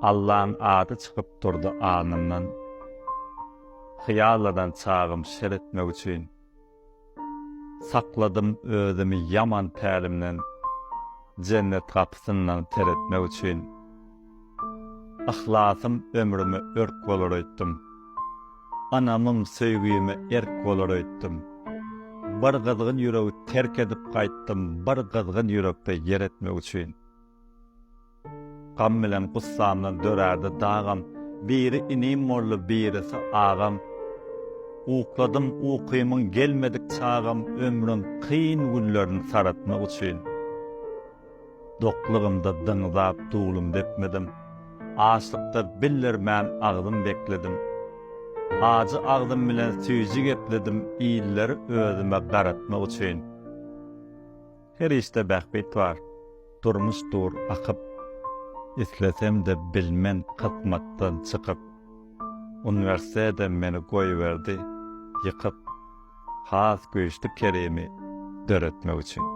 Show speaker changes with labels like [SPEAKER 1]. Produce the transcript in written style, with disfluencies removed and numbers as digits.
[SPEAKER 1] Allah'ın adı çıkıp durdu anımdan. Hıyaladan çağım şeretmek üçün. Sakladım özümü yaman təlimden. Cennet kapısından teretmek üçün. Ihlasım ömrümü örk bolar etdim. Anamın söýgüýüme erk bolar etdim. Bir gızgın yüreği terk edip qaytdım, bir gızgın yürekde yer etmek üçün. Gam bilen gussamdan dörärdi dağam, biri inim morlu birisi ağam. Ukladım uqymyň gelmedik çağam, ömrüm kyn günlerini saratmak üçün. Doklugymda dıňzap dulum depmedim. Aşlykda billermän agdym bekledim. Acı agdym bilen süýji gepledim, iýilleri özüme garatmak üçin. Her işte bähbet bar, durmuş dur akyp. İslesem de bilmen kısmatdan çıkıp. Üniversitede meni goýberdi, ýykyp. Has güýçli keremi döretmek üçin.